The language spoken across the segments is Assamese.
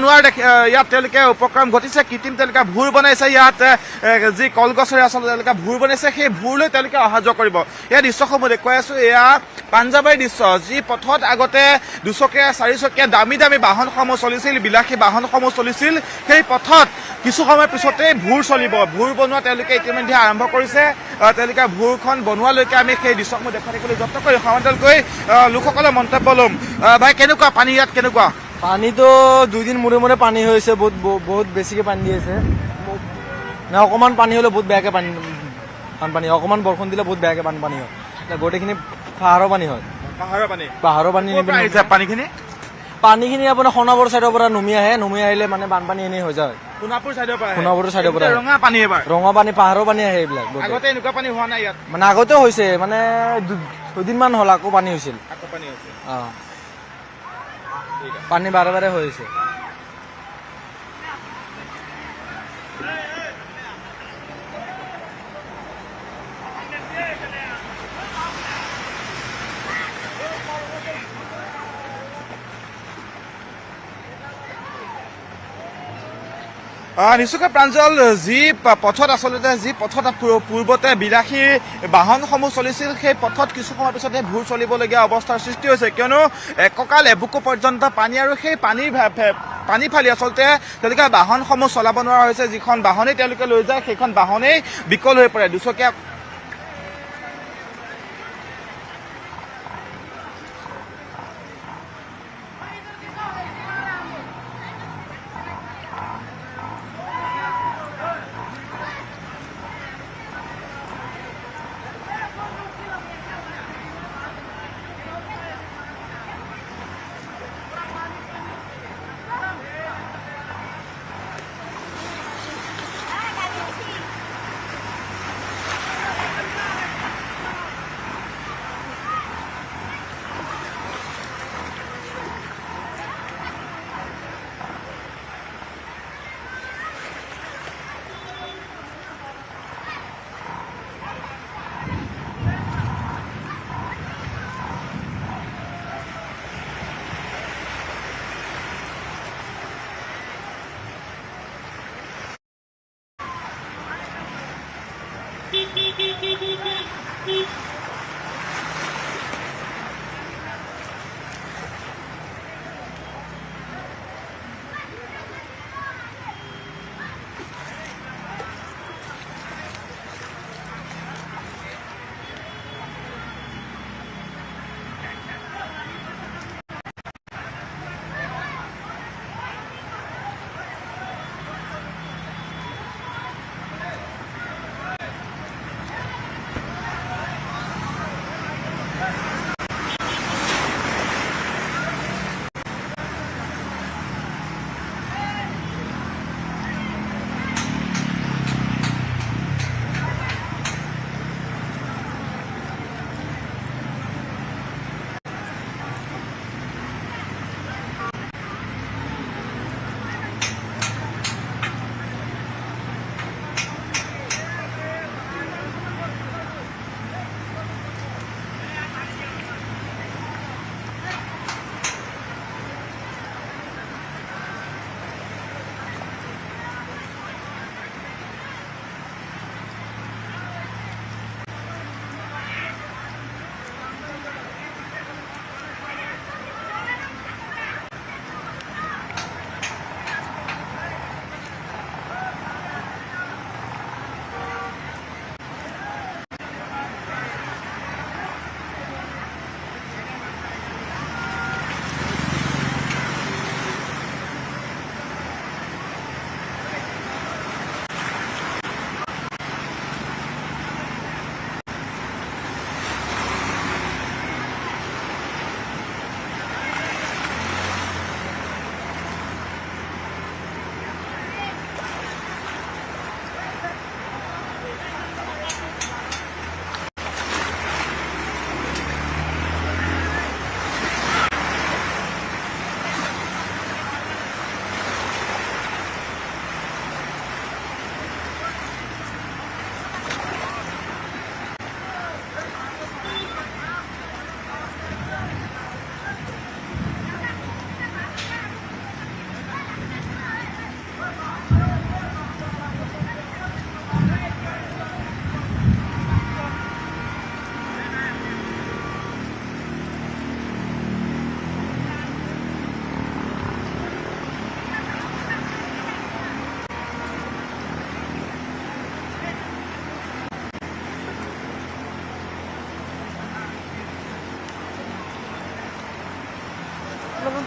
নোৱাৰা ইয়াত তেওঁলোকে উপক্ৰম ঘটিছে কৃত্ৰিম তেওঁলোকে ভূৰ বনাইছে ইয়াত যি কলগছৰে আচলতে তেওঁলোকে ভূৰ বনাইছে সেই ভূৰলৈ তেওঁলোকে অহা যোৱা কৰিব এই দৃশ্যসমূহ দেখুৱাই আছো এয়া পাঞ্জাবাৰী দৃশ্য যি পথত আগতে দুচকীয়া চাৰিচকীয়া দামী দামী বাহনসমূহ চলিছিল বিলাসী বাহনসমূহ চলিছিল সেই পথত কিছু সময়ৰ পিছতে ভূৰ চলিব ভূৰ বনোৱা তেওঁলোকে ইতিমধ্যে আৰম্ভ কৰিছে তেওঁলোকে ভূৰখন বনোৱালৈকে আমি সেই দৃশ্যসমূহ দেখাই থাকিবলৈ যত্ন কৰি সমান্তৰালকৈ লোকসকলৰ মন্তব্য ল'ম ভাই কেনেকুৱা পানী ইয়াত কেনেকুৱা পানীটো 2 দিন মূৰে পানী হৈছে বহুত বেছিকে পানী দি আছে না অকমান পানী হলে বহুত বেয়াকে বানপানী অকমান বৰষুণ দিলে বহুত বেয়াকে বানপানী হয় গোটেইখিনি পাহাৰৰ পানী হয় পাহাৰৰ পানী পানীখিনি আপোনাৰ সোণাপুৰ চাইডৰ পৰা নুমি আহিলে মানে বানপানী এনেই হৈ যায় সোণাপুৰ চাইডৰ পৰা ৰঙা পানী পাহাৰৰ পানী আহে এইবিলাক আগতে এনেকুৱা পানী হোৱা নাই ইয়াত মানে আগতেও হৈছে মানে 2 দিনমান হ'ল আকৌ পানী হৈছিল পানী বাৰে বাৰে হৈ আছে নিশ্চয়কৈ প্ৰাঞ্জল যি পথত আচলতে পূৰ্বতে বিলাসী বাহনসমূহ চলিছিল সেই পথত কিছু সময়ৰ পিছতে ভূৰ চলিবলগীয়া অৱস্থাৰ সৃষ্টি হৈছে কিয়নো এককাল এবুকু পৰ্যন্ত পানী আৰু সেই পানী ফালি আচলতে তেওঁলোকে বাহনসমূহ চলাব নোৱাৰা হৈছে যিখন বাহনেই তেওঁলোকে লৈ যায় সেইখন বাহনেই বিকল হৈ পৰে দুচকীয়া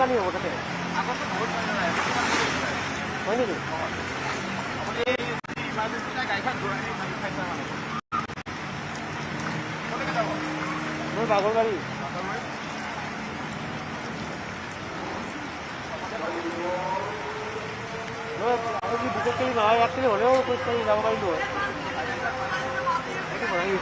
পানী হ'ব তাতে হয় নেকি মই বাগৰবাৰী আমি কি বিশেষ কৰি নহয় একচুৱেলি হ'লেও খোজকাঢ়ি যাব পাৰিলোঁ হয়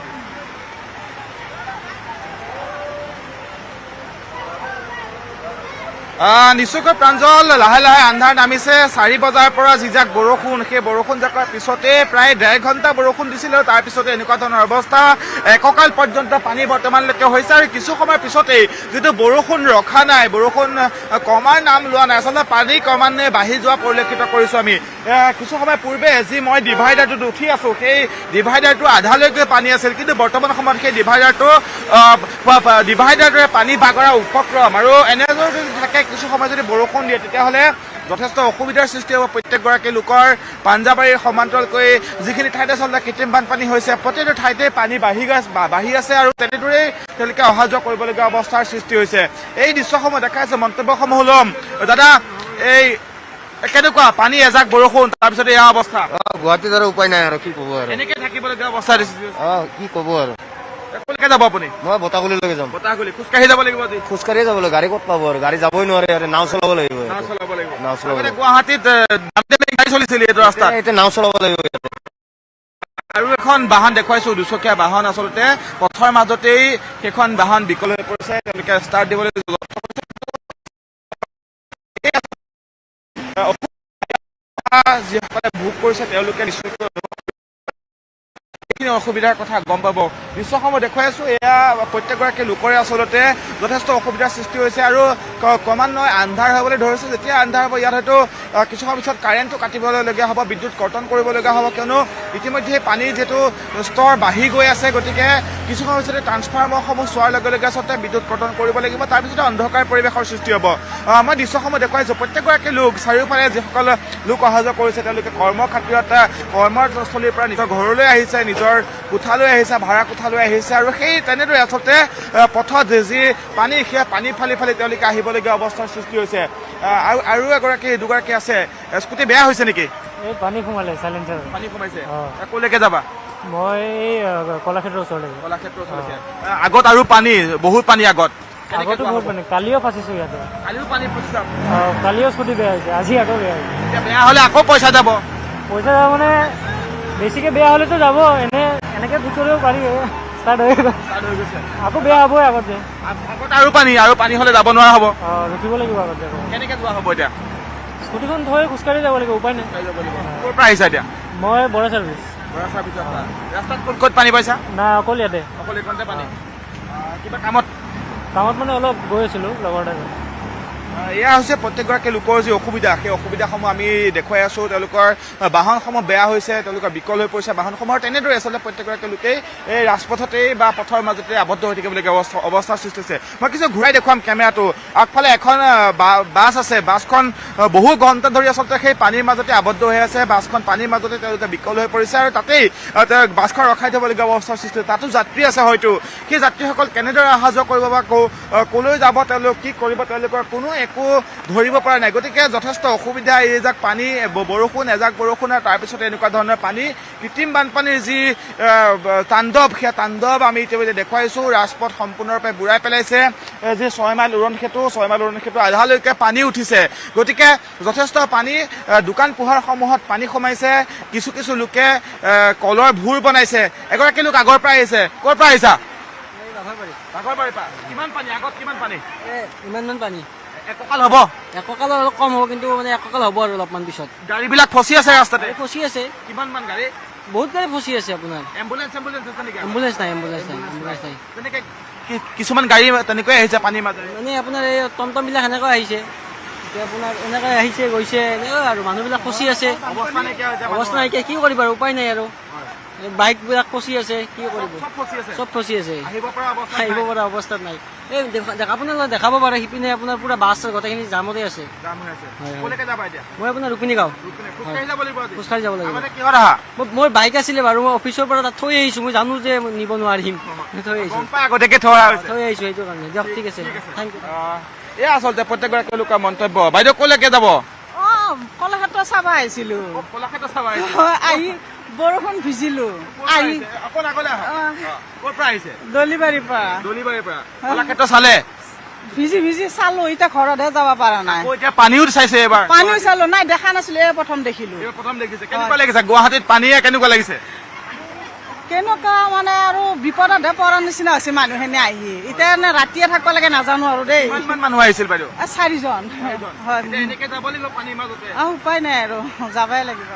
নিশ্চয়কৈ প্ৰাঞ্জল লাহে লাহে আন্ধাৰ নামিছে 4 বজাৰ পৰা যিজাক বৰষুণ সেই বৰষুণ জাকৰ পিছতে প্ৰায় 1.5 ঘণ্টা বৰষুণ দিছিল আৰু তাৰ পিছতে এনেকুৱা ধৰণৰ অৱস্থা এককাল পৰ্যন্ত পানী বৰ্তমানলৈকে হৈছে আৰু কিছু সময়ৰ পিছতেই যিটো বৰষুণ ৰখা নাই বৰষুণ কমাৰ নাম লোৱা নাই আচলতে পানী ক্ৰমান্বয়ে বাঢ়ি যোৱা পৰিলক্ষিত কৰিছোঁ আমি কিছু সময় পূৰ্বে যি মই ডিভাইডাৰটোত উঠি আছোঁ সেই ডিভাইডাৰটো আধালৈকে পানী আছিল কিন্তু বৰ্তমান সময়ত সেই ডিভাইডাৰটোৰে পানী বাগৰা উপক্ৰম আৰু এনেদৰে যদি থাকে কিছু সময় যদি বৰষুণ দিয়ে তেতিয়াহ'লে যথেষ্ট অসুবিধাৰ সৃষ্টি হ'ব প্ৰত্যেকগৰাকী লোকৰ পাঞ্জাবাৰীৰ সমান্তৰালকৈ যিখিনি ঠাইত আচলতে কৃত্ৰিম বানপানী হৈছে প্ৰতিটো ঠাইতে পানী বাঢ়ি আছে আৰু তেনেদৰেই তেওঁলোকে অহা যোৱা কৰিবলগীয়া অৱস্থাৰ সৃষ্টি হৈছে এই দৃশ্যসমূহ দেখাই আছে মন্তব্যসমূহ ল'ম দাদা এই কেনেকুৱা পানী এজাক বৰষুণ তাৰপিছত এয়া অৱস্থা গুৱাহাটীত আৰু উপায় নাই আৰু কি ক'ব আৰু এনেকে থাকিবলগীয়া অৱস্থা কি ক'ব আৰু ক'লৈকে যাব আপুনি মই বতাগুলিলৈকে যাম বতাহগুলি খোজকাঢ়ি যাব লাগিব আজি খোজকাঢ়িয়ে যাব লাগিব গাড়ী ক'ত পাব আৰু গাড়ী যাবই নোৱাৰে আৰু নাও চলাব লাগিব নাও চলাব লাগিব নাও চলাব আগতে গুৱাহাটীত গাড়ী চলিছিল এইটো ৰাস্তাত এতিয়া নাও চলাব লাগিব ইয়াতে আৰু এখন বাহন দেখুৱাইছো দুচকীয়া বাহন আচলতে পথৰ মাজতেই সেইখন বাহন বিকল হৈ পৰিছে তেওঁলোকে ষ্টাৰ্ট দিবলৈ যিসকলে ভোগ কৰিছে তেওঁলোকে নিশ্চয়কৈ অসুবিধাৰ কথা গম পাব দৃশ্যসমূহ দেখুৱাই আছো এয়া প্ৰত্যেকগৰাকী লোকৰে আচলতে যথেষ্ট অসুবিধাৰ সৃষ্টি হৈছে আৰু ক্ৰমান্বয়ে আন্ধাৰ হ'বলৈ ধৰিছে যেতিয়া আন্ধাৰ হ'ব ইয়াত হয়তো কিছু সময়ৰ পিছত কাৰেণ্টটো কাটিবলগীয়া হ'ব বিদ্যুৎ কৰ্তন কৰিবলগীয়া হ'ব কিয়নো ইতিমধ্যে পানীৰ যিটো স্তৰ বাঢ়ি গৈ আছে গতিকে কিছু সময়ৰ পিছতে ট্ৰান্সফৰ্মাৰসমূহ চোৱাৰ লগে লগে আচলতে বিদ্যুৎ কৰ্তন কৰিব লাগিব তাৰপিছতে অন্ধকাৰ পৰিৱেশৰ সৃষ্টি হ'ব মই দৃশ্যসমূহ দেখুৱাইছোঁ প্ৰত্যেকগৰাকী লোক চাৰিওফালে যিসকল লোক অহা যোৱা কৰিছে তেওঁলোকে কৰ্মৰ খাতিৰত কৰ্মস্থলীৰ পৰা নিজৰ ঘৰলৈ আহিছে নিজৰ কোঠালৈ আহিছে ভাড়া কোঠালৈ আহিছে আৰু সেই তেনেদৰে আচলতে পথত যি পানী সেই পানী ফালি ফালি তেওঁলোকে আহিবলগীয়া অৱস্থাৰ সৃষ্টি হৈছে আৰু দুগৰাকী আছে স্কুটি বেয়া হৈছে নেকি এই পানী সোমালে চাইলেঞ্চাৰ পানী সোমাইছে ক'লৈকে যাবা মই এই কলাক্ষেত্ৰৰ ওচৰলৈকে কলাক্ষেত্ৰ ওচৰলৈকে আগত আৰু পানী বহুত পানী আগতো বহুত পানী কালিও ফাঁচিছোঁ ইয়াতে কালিও পানী ফচিছে কালিও স্কুটি বেয়া হৈছে আজি আকৌ বেয়া হৈছে এতিয়া বেয়া হ'লে আকৌ পইচা যাব মানে বেছিকৈ বেয়া হ'লেতো যাব এনেকৈ ঠিক কৰিব পাৰি ষ্টাৰ্ট হৈ গ'ল আকৌ বেয়া হ'বই আগতে আগত আৰু পানী হ'লে যাব নোৱাৰা হ'ব ৰখিব লাগিব আগতে কেনেকৈ যোৱা হ'ব এতিয়া স্কুটিখন থৈ খোজকাঢ়ি যাব লাগিব উপায় নাই ক'ৰ পৰা আহিছা এতিয়া মই বৰা চাৰ্ভিচ ৰাস্তাত ক'ত পানী পাইছা নাই অকল ইয়াতে অকল এইখনতে পানী কিবা কামত মানে অলপ গৈ আছিলোঁ লগৰ এটা এয়া হৈছে প্ৰত্যেকগৰাকী লোকৰ যি অসুবিধা সেই অসুবিধাসমূহ আমি দেখুৱাই আছোঁ তেওঁলোকৰ বাহনসমূহ বেয়া হৈছে তেওঁলোকৰ বিকল হৈ পৰিছে বাহনসমূহৰ তেনেদৰে আচলতে প্ৰত্যেকগৰাকী লোকেই এই ৰাজপথতেই বা পথৰ মাজতে আবদ্ধ হৈ থাকিবলগীয়া অৱস্থাৰ সৃষ্টি হৈছে মই কিছু ঘূৰাই দেখুৱাম কেমেৰাটো আগফালে এখন বাছ আছে বাছখন বহু ঘণ্টা ধৰি আচলতে সেই পানীৰ মাজতে আবদ্ধ হৈ আছে বাছখন পানীৰ মাজতে তেওঁলোকে বিকল হৈ পৰিছে আৰু তাতেই বাছখন ৰখাই থ'বলগীয়া অৱস্থাৰ সৃষ্টি হৈছে তাতো যাত্ৰী আছে হয়তো সেই যাত্ৰীসকল কেনেদৰে অহা যোৱা কৰিব বা ক'লৈ যাব তেওঁলোক কি কৰিব তেওঁলোকৰ কোনো একো ধৰিব পৰা নাই গতিকে যথেষ্ট অসুবিধা এইজাক পানী বৰষুণ এজাক বৰষুণ আৰু তাৰপিছত এনেকুৱা ধৰণৰ পানী কৃত্ৰিম বানপানীৰ যি তাণ্ডৱ সেই তাণ্ডৱ আমি ইতিমধ্যে দেখুৱাইছোঁ ৰাজপথ সম্পূৰ্ণৰূপে বুৰাই পেলাইছে যি 6 মাইল উৰণ সেতু আধালৈকে পানী উঠিছে গতিকে যথেষ্ট পানী দোকান পোহাৰসমূহত পানী সোমাইছে কিছু লোকে কলৰ ভূৰ বনাইছে এগৰাকী লোক আগৰ পৰা আহিছে ক'ৰ পৰা আহিছা কিমান পানী আগত কিমান পানী ইমানমান পানী এককাল হ'ব এককাল অলপ কম হ'ব কিন্তু মানে এককাল হ'ব আৰু অলপমান পিছত গাড়ীবিলাক ফচি আছে ৰাস্তাতে ফচি আছে কিমানমান গাড়ী বহুত গাড়ী ফচি আছে আপোনাৰ এম্বুলেন্স আছে নেকি এম্বুলেন্স নাই তেনেকে কিছুমান গাড়ী তেনেকৈ আহিছে পানীৰ মাজেৰে মানে আপোনাৰ এই টমটমবিলাক সেনেকৈ আহিছে এতিয়া আপোনাৰ এনেকৈ আহিছে গৈছে এনেকৈ আৰু মানুহবিলাক ফচি আছে অৱস্থা নাইকিয়া কি কৰিব আৰু উপায় নাই আৰু বাইকবিলাক ফচি আছে কি কৰিব চব ফচি আছে আহিব পৰা অৱস্থাত নাই এই আপোনালোকে দেখাব পাৰে সিপিনে আপোনাৰ পুৰা বাছ গোটেইখিনি জামতে আছে মই আপোনাৰ ৰুপিনী গাঁও খোজকাঢ়ি যাব লাগিব মোৰ বাইক আছিলে বাৰু মই অফিচৰ পৰা তাত থৈ আহিছোঁ মই জানো যে নিব নোৱাৰিম থৈ আহিছোঁ সেইটো কাৰণে দিয়ক ঠিক আছে থেংক ইউ এয়া আচলতে প্ৰত্যেকগৰাকী লোকৰ মন্তব্য। বাইদেউ ক'লৈকে যাব? কলাক্ষেত্ৰ চাব আহিছিলো কলাক্ষেত্ৰ চাব আহিছে। আহি বৰষুণ ভিজিলো আহি অকণ আগলৈ আহক। ক'ৰ পৰা আহিছে? দলিবাৰীৰ পৰা দলিবাৰীৰ পৰা। কলাক্ষেত্ৰ চালে? ভিজি ভিজি চালো এতিয়া ঘৰতহে যাব পৰা নাই আকৌ এতিয়া পানীও চাইছে এবাৰ? পানীও চালো নাই দেখা নাছিলো এই প্ৰথম দেখিলো এইবাৰ প্ৰথম দেখিছে। কেনেকুৱা লাগিছে গুৱাহাটীত পানীয়ে কেনেকুৱা লাগিছে? কেনেকুৱা মানে আৰু বিপদতহে পৰা নিচিনা হৈছে মানুহখিনি আহি এতিয়া নে ৰাতিয়ে থাকিব লাগে নাজানো আৰু দেই কিমান মানুহ আহিছিল বাইদেউ? 4জন হয় এতিয়া এনেকে যাব লাগিব পানীৰ মাজতে? উপায় নাই আৰু যাবই লাগিব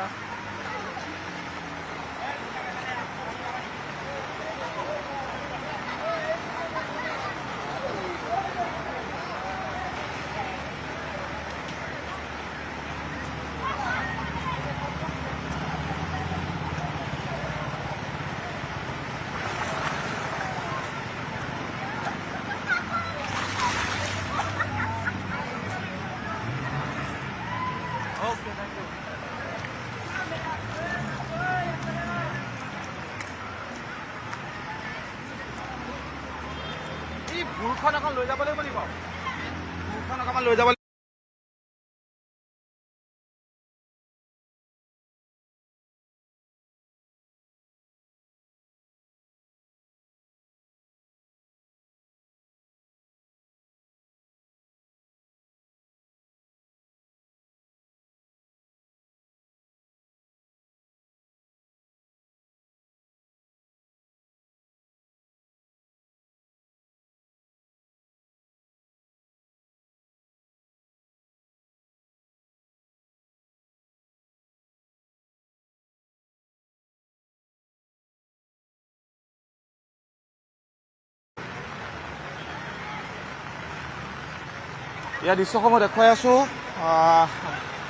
এই ভূৰখন অকণ লৈ যাব লাগিব নেকি? ভূৰখন অকণমান লৈ যাব লাগিব। ইয়াৰ দৃশ্যসমূহ দেখুৱাই আছো।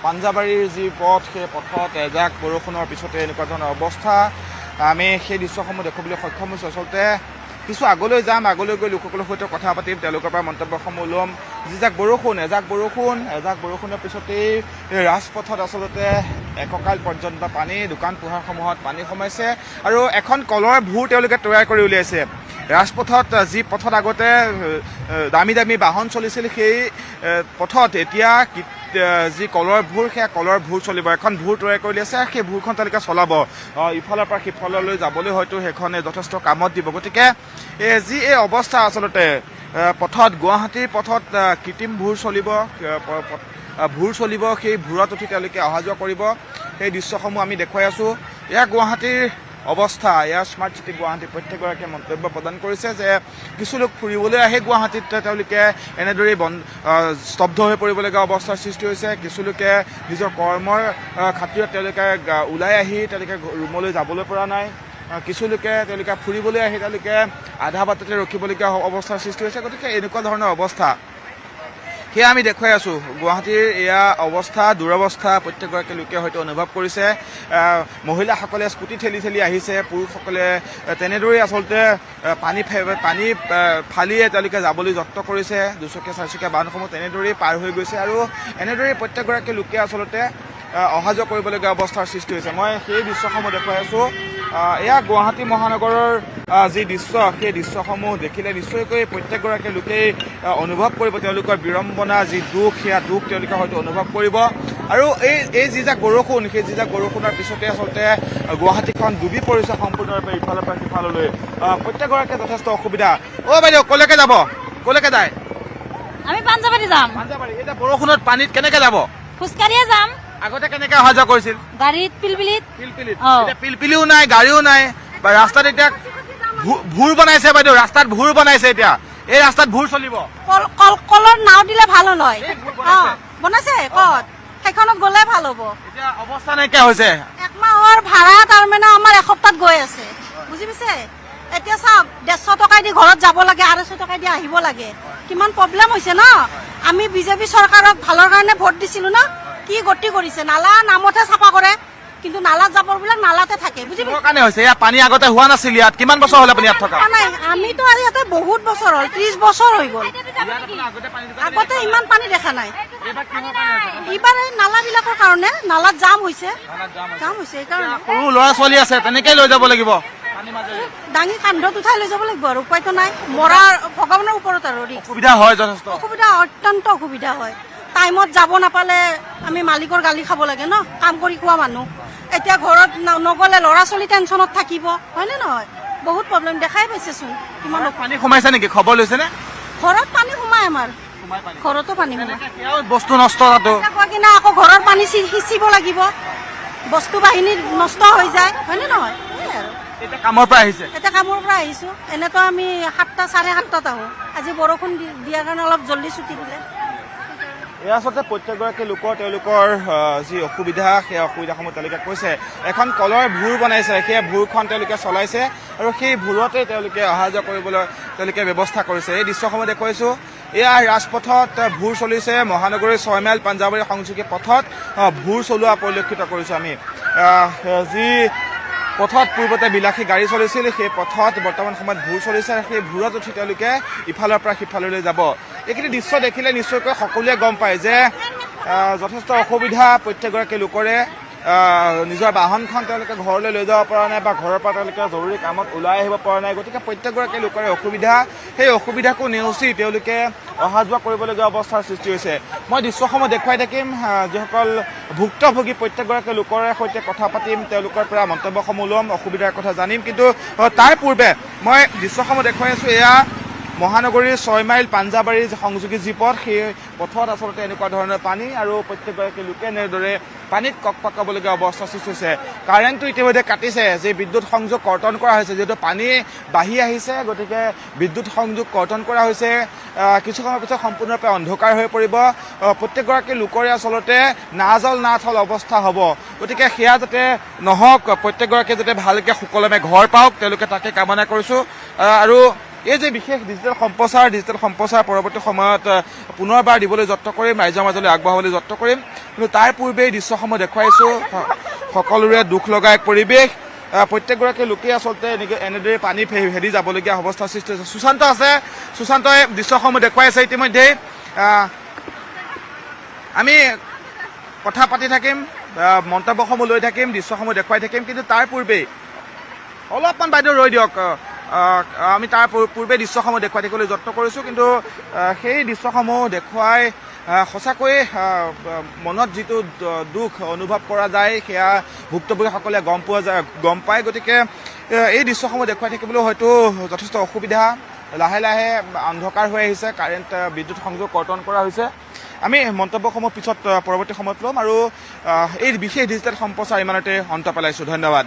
পাঞ্জাবাৰীৰ যি পথ সেই পথত এজাক বৰষুণৰ পিছতে এনেকুৱা ধৰণৰ অৱস্থা। আমি সেই দৃশ্যসমূহ দেখুৱাবলৈ সক্ষম হৈছোঁ। আচলতে কিছু আগলৈ যাম, আগলৈ গৈ লোকসকলৰ সৈতে কথা পাতিম, তেওঁলোকৰ পৰা মন্তব্যসমূহ ল'ম। যিজাক বৰষুণ, এজাক বৰষুণৰ পিছতেই ৰাজপথত আচলতে এককাল পৰ্যন্ত পানী, দোকান পোহাৰসমূহত পানী সোমাইছে আৰু এখন কলৰ ভূৰ তেওঁলোকে তৈয়াৰ কৰি উলিয়াইছে। ৰাজপথত যি পথত আগতে দামী দামী বাহন চলিছিল সেই পথত এতিয়া যি কলৰ ভূৰ, সেয়া কলৰ ভূৰ চলিব। এখন ভূৰ তৈয়াৰ কৰি আছে, সেই ভূৰখন তেওঁলোকে চলাব। ইফালৰ পৰা সিফাললৈ যাবলৈ হয়তো সেইখনে যথেষ্ট কামত দিব। গতিকে যি এই অৱস্থা আচলতে পথত, গুৱাহাটীৰ পথত কৃত্ৰিম ভূৰ চলিব, সেই ভূৰত উঠি তেওঁলোকে অহা যোৱা কৰিব। সেই দৃশ্যসমূহ আমি দেখুৱাই আছোঁ। এয়া গুৱাহাটীৰ অৱস্থা, এয়া স্মাৰ্ট চিটি গুৱাহাটী। প্ৰত্যেকগৰাকীয়ে মন্তব্য প্ৰদান কৰিছে যে কিছু লোক ফুৰিবলৈ আহে গুৱাহাটীত, তেওঁলোকে এনেদৰেই স্তব্ধ হৈ পৰিবলগীয়া অৱস্থাৰ সৃষ্টি হৈছে। কিছু লোকে নিজৰ কৰ্মৰ খাতিৰত তেওঁলোকে ওলাই আহি তেওঁলোকে ৰুমলৈ যাবলৈ পৰা নাই। কিছু লোকে তেওঁলোকে ফুৰিবলৈ আহি তেওঁলোকে আধা বাটতে ৰখিবলগীয়া অৱস্থাৰ সৃষ্টি হৈছে। গতিকে এনেকুৱা ধৰণৰ অৱস্থা সেয়া আমি দেখুৱাই আছোঁ। গুৱাহাটীৰ এয়া অৱস্থা, দুৰৱস্থা প্ৰত্যেকগৰাকী লোকে হয়তো অনুভৱ কৰিছে। মহিলাসকলে স্কুটি ঠেলি ঠেলি আহিছে, পুৰুষসকলে তেনেদৰেই আচলতে পানী ফালিয়ে তেওঁলোকে যাবলৈ যত্ন কৰিছে। দুচকীয়া চাৰিচকীয়া বাহনসমূহ তেনেদৰেই পাৰ হৈ গৈছে আৰু এনেদৰেই প্ৰত্যেকগৰাকী লোকে আচলতে অহা যোৱা কৰিবলগীয়া অৱস্থাৰ সৃষ্টি হৈছে। মই সেই দৃশ্যসমূহ দেখুৱাই আছোঁ। এয়া গুৱাহাটী মহানগৰৰ যি দৃশ্য, সেই দৃশ্যসমূহ দেখিলে নিশ্চয়কৈ প্ৰত্যেকগৰাকী লোকেই অনুভৱ কৰিব তেওঁলোকৰ বিড়ম্বনা, যি দুখ, সেয়া দুখ তেওঁলোকে হয়তো অনুভৱ কৰিব। আৰু এই যিজাক বৰষুণ, সেই যিজাক বৰষুণৰ পিছতে আচলতে গুৱাহাটীখন ডুবি পৰিছে সম্পূৰ্ণৰূপে ইফালৰ পৰা সিফাললৈ। প্ৰত্যেকগৰাকীয়ে যথেষ্ট অসুবিধা। বাইদেউ ক'লৈকে যাব? ক'লৈকে যায়? আমি পাঞ্জাবাৰী যাম। পাঞ্জাবাৰী। এতিয়া বৰষুণত পানীত কেনেকে যাব? খোজকাঢ়িয়ে যাম। আগতে কেনেকে অহা যোৱা কৰিছিল? গাড়ীত, পিলপিলিত। এতিয়া পিলপিলিও নাই, গাড়ীও নাই, বা ৰাস্তাত এতিয়া ভূৰ বনাইছে বাইদেউ, ৰাস্তাত ভূৰ বনাইছে। এতিয়া এই ৰাস্তাত ভূৰ চলিব। কলৰ নাও দিলে ভাল হ'ল হয়। বনাইছে ক'ত? সেইখনত গ'লে ভাল হ'ব। এতিয়া অৱস্থা নাইকিয়া হৈছে। 1 মাহৰ ভাড়া তাৰমানে আমাৰ এসপ্তাহত গৈ আছে, বুজি পাইছে? এতিয়া চাওক, 150 টকা দি ঘৰত যাব লাগে, 250 টকা দি আহিব লাগে। কিমান প্ৰব্লেম হৈছে ন? আমি বিজেপি চৰকাৰক ভালৰ কাৰণে ভোট দিছিলো ন? কি গতি কৰিছে, নালা নামতহে চাফা কৰে, কিন্তু নালাত জাবৰবিলাক নালাতে থাকে, বুজি পাইছে? কাৰণে হৈছে ইয়াত পানী আগতে হোৱা নাছিল। ইয়াত কিমান বছৰ হ'ল আপুনি ইয়াত থকা? নাই, আমিতো ইয়াতে বহুত বছৰ হ'ল, 30 বছৰ হৈ গ'ল। আগতে ইমান পানী দেখা নাই। এইবাৰ এই নালাবিলাকৰ কাৰণে নালাত জাম হৈছে, সেইকাৰণে। সৰু ল'ৰা ছোৱালী আছে, তেনেকেই লৈ যাব লাগিব। দাঙি কান্ধত উঠাই লৈ যাব লাগিব আৰু উপায়তো নাই মৰাৰ ভগৱানৰ ওপৰত আৰু ৰিস্ক অসুবিধা হয় যথেষ্ট অসুবিধা অত্যন্ত অসুবিধা হয় টাইমত যাব নাপালে আমি মালিকৰ গালি খাব লাগে ন কাম কৰি খোৱা মানুহ এতিয়া ঘৰত নগ'লে ল'ৰা ছোৱালী টেনশ্যনত থাকিব হয়নে নহয় বহুত প্ৰব্লেম দেখাই পাইছেচোন কিমান পানী সোমাইছে নেকি খবৰ লৈছেনে ঘৰত পানী সোমাই আমাৰ ঘৰতো পানী সোমাই সেয়াও বস্তু নষ্ট তাতো কৈ কিনে আকৌ ঘৰৰ পানী সিঁচিব লাগিব বস্তু বাহিনী নষ্ট হৈ যায় হয়নে নহয় এই আৰু এতিয়া কামৰ পৰা আহিছে এতিয়া কামৰ পৰা আহিছোঁ এনেতো আমি 7টা 7:30টাত আহোঁ আজি বৰষুণ দিয়াৰ কাৰণে অলপ জল্দি ছুটি দিলে এয়া আচলতে প্ৰত্যেকগৰাকী লোকৰ তেওঁলোকৰ যি অসুবিধা সেই অসুবিধাসমূহ তেওঁলোকে কৈছে এখন কলৰ ভূৰ বনাইছে সেই ভূৰখন তেওঁলোকে চলাইছে আৰু সেই ভূৰতে তেওঁলোকে অহা যোৱা কৰিবলৈ তেওঁলোকে ব্যৱস্থা কৰিছে এই দৃশ্যসমূহ দেখুৱাইছোঁ এয়া ৰাজপথত ভূৰ চলিছে মহানগৰীৰ 6 মাইল পাঞ্জাৱাৰী সংযোগী পথত ভূৰ চলোৱা পৰিলক্ষিত কৰিছোঁ আমি যি পথত পূৰ্বতে বিলাসী গাড়ী চলিছিল সেই পথত বৰ্তমান সময়ত ভূৰ চলিছে আৰু সেই ভূৰত উঠি তেওঁলোকে ইফালৰ পৰা সিফাললৈ যাব এইখিনি দৃশ্য দেখিলে নিশ্চয়কৈ সকলোৱে গম পায় যে যথেষ্ট অসুবিধা প্ৰত্যেকগৰাকী লোকৰে নিজৰ বাহনখন তেওঁলোকে ঘৰলৈ লৈ যাব পৰা নাই বা ঘৰৰ পৰা তেওঁলোকে জৰুৰী কামত ওলাই আহিব পৰা নাই গতিকে প্ৰত্যেকগৰাকী লোকৰে অসুবিধা সেই অসুবিধাকো নেওচি তেওঁলোকে অহা যোৱা কৰিবলগীয়া অৱস্থাৰ সৃষ্টি হৈছে মই দৃশ্যসমূহ দেখুৱাই থাকিম যিসকল ভুক্তভোগী প্ৰত্যেকগৰাকী লোকৰে সৈতে কথা পাতিম তেওঁলোকৰ পৰা মন্তব্যসমূহ ল'ম অসুবিধাৰ কথা জানিম কিন্তু তাৰ পূৰ্বে মই দৃশ্যসমূহ দেখুৱাই আছোঁ এয়া মহানগৰীৰ 6 মাইল পাঞ্জাৱাৰী সংযোগী যি পথ সেই পথত আচলতে এনেকুৱা ধৰণৰ পানী আৰু প্ৰত্যেকগৰাকী লোকে এনেদৰে পানীত ককপকাবলগীয়া অৱস্থা সৃষ্টি হৈছে কাৰেণ্টটো ইতিমধ্যে কাটিছে যে বিদ্যুৎ সংযোগ কৰ্তন কৰা হৈছে যিহেতু পানী বাঢ়ি আহিছে গতিকে বিদ্যুৎ সংযোগ কৰ্তন কৰা হৈছে কিছু সময়ৰ পিছত সম্পূৰ্ণৰূপে অন্ধকাৰ হৈ পৰিব প্ৰত্যেকগৰাকী লোকৰে আচলতে নাজল নাথল অৱস্থা হ'ব গতিকে সেয়া যাতে নহওক প্ৰত্যেকগৰাকীয়ে যাতে ভালকৈ সুকলমে ঘৰ পাওক তেওঁলোকে তাকে কামনা কৰিছোঁ আৰু এই যে বিশেষ ডিজিটেল সম্প্ৰচাৰ পৰৱৰ্তী সময়ত পুনৰবাৰ দিবলৈ যত্ন কৰিম ৰাইজৰ মাজলৈ আগবঢ়াবলৈ যত্ন কৰিম কিন্তু তাৰ পূৰ্বে এই দৃশ্যসমূহ দেখুৱাইছোঁ সকলোৰে দুখ লগা এক পৰিৱেশ প্ৰত্যেকগৰাকী লোকে আচলতে এনেদৰে পানী হেৰি যাবলগীয়া অৱস্থাৰ সৃষ্টি হৈছে সুশান্ত আছে সুশান্তই দৃশ্যসমূহ দেখুৱাই আছে ইতিমধ্যেই আমি কথা পাতি থাকিম মন্তব্যসমূহ লৈ থাকিম দৃশ্যসমূহ দেখুৱাই থাকিম কিন্তু তাৰ পূৰ্বেই অলপমান বাইদেউ ৰৈ দিয়ক আমি তাৰ পূৰ্বে দৃশ্যসমূহ দেখুৱাই থাকিবলৈ যত্ন কৰিছোঁ কিন্তু সেই দৃশ্যসমূহ দেখুৱাই সঁচাকৈয়ে মনত যিটো দুখ অনুভৱ কৰা যায় সেয়া ভুক্তভোগীসকলে গম পায় গতিকে এই দৃশ্যসমূহ দেখুৱাই থাকিবলৈও হয়তো যথেষ্ট অসুবিধা লাহে লাহে অন্ধকাৰ হৈ আহিছে কাৰেণ্ট বিদ্যুৎ সংযোগ কৰ্তন কৰা হৈছে আমি মন্তব্যসমূহ পিছত পৰৱৰ্তী সময়ত ল'ম আৰু এই বিশেষ ডিজিটেল সম্প্ৰচাৰ ইমানতে অন্ত পেলাইছোঁ ধন্যবাদ